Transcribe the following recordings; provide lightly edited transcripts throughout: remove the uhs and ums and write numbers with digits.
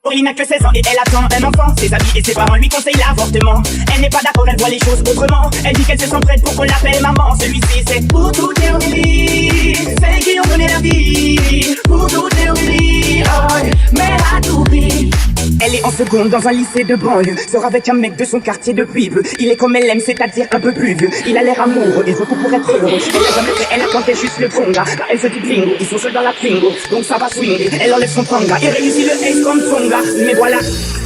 Aurélie n'a que 16 ans et elle attend un enfant. Ses amis et ses parents lui conseillent l'avortement. Elle n'est pas d'accord, elle voit les choses autrement. Elle dit qu'elle se sent prête pour qu'on l'appelle maman. Celui-ci c'est pour toutes les Aurélie, celles qui ont donné la vie. Pour toutes les Aurélie, oh, mais à tout prix. Elle est en seconde dans un lycée de banlieue. Sort avec un mec de son quartier depuis peu. Il est comme elle aime, c'est-à-dire un peu plus vieux. Il a l'air amoureux et recours pour être heureux. Elle a jamais fait, elle attendait juste le bon gars. Car elle se dit bingo, ils sont seuls dans la Twingo. Donc ça va swinguer, elle enlève son tanga et réussit le ace comme son gars. Mais voilà,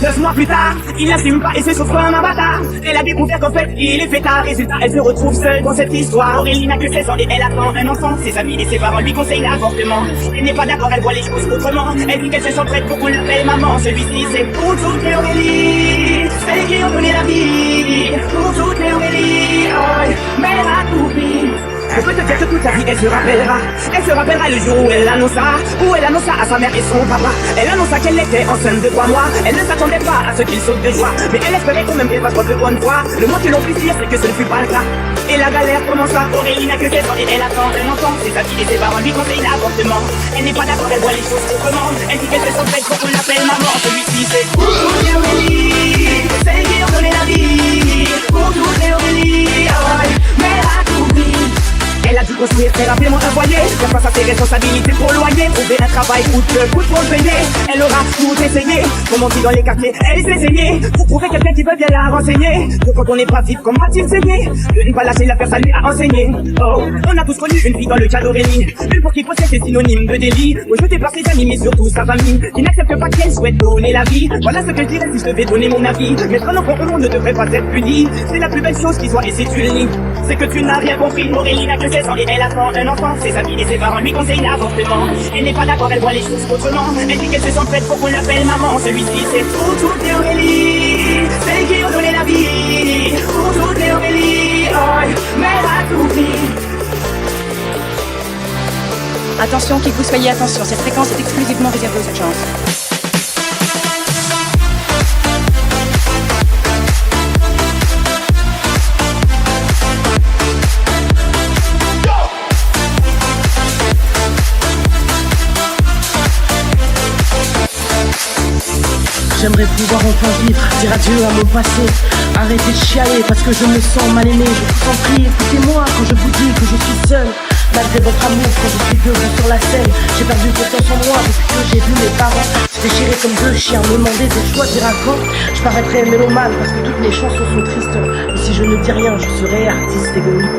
9 mois plus tard, il l'assume pas et se sauve comme un bâtard. Elle a découvert qu'en fait, il est fêtard. Résultat, elle se retrouve seule dans cette histoire. Aurélie n'a que 16 ans et elle attend un enfant. Ses amis et ses parents lui conseillent l'avortement. Elle n'est pas d'accord, elle voit les choses autrement. Elle dit qu'elle se sent prête pour qu'on l'appelle maman. Celui-ci c'est pour toutes les Aurélie, celles qui ont donné la vie. Pour toutes les Aurélie, oh, mère à tout prix. Elle peut te dire que toute sa vie elle se rappellera. Elle se rappellera le jour où elle annonça à sa mère et son papa. Elle annonça qu'elle était enceinte de 3 mois. Elle ne s'attendait pas à ce qu'il saute de joie, mais elle espérait quand même qu'elle fasse preuve de bonne foi. Le moins que l'on puisse dire c'est que ce ne fut pas le cas. Et la galère commença. Aurélie n'a que 16 ans et elle attend un enfant. Ses amis et ses parents lui conseillent l'avortement. Elle n'est pas d'accord, elle voit les choses autrement. Elle dit qu'elle se sent prête pour qu'on l'appelle maman. Celui-ci c'est pour toutes les Aurélie, celles qui ont donné la vie. Pour toutes les Aurélie, oh, mère à tout prix. Elle a dû construire très rapidement un foyer, faire face à ses responsabilités pour le loyer, trouver un travail coûte pour le payer. Elle aura tout essayé, comme on dit dans les quartiers, elle s'est essayée pour trouver quelqu'un qui veut bien la renseigner. Donc quand on n'est pas vif, comment a-t-il saigné? De ne pas lâcher l'affaire, ça lui a enseigné. Oh, on a tous connu une fille dans le cas d'Aurélie, une pour qui possède ses synonymes de délit, rejetée par ses amis mais surtout sa famille, qui n'accepte pas qu'elle souhaite donner la vie. Voilà ce que je dirais si je devais donner mon avis. Mettre un enfant au monde ne devrait pas être puni, c'est la plus belle chose qui soit et si tu le nies, c'est que tu n'as rien compris. Aurélie n'a que 16 ans et elle attend un enfant. Ses amis et ses parents lui conseillent l'avortement. Elle n'est pas d'accord, elle voit les choses autrement. Elle dit qu'elle se sent prête pour qu'on l'appelle maman. Celui-ci c'est pour toutes les Aurélie, celles qui ont donné la vie. Pour toutes les Aurélie, oh, mère à tout prix. Attention, qui que vous soyez, attention, cette fréquence est exclusivement réservée aux urgences. J'aimerais pouvoir enfin vivre, dire adieu à mon passé. Arrêtez de chialer parce que je me sens mal aimé. Je vous en prie, écoutez-moi quand je vous dis que je suis seul. Malgré votre amour, quand je suis debout sur la scène, j'ai perdu confiance en moi depuis que j'ai vu mes parents se déchirer comme 2 chiens, me demander des choix dire à quand. Je paraîtrais mélomane parce que toutes mes chansons sont tristes. Et si je ne dis rien, je serai artiste égoïste.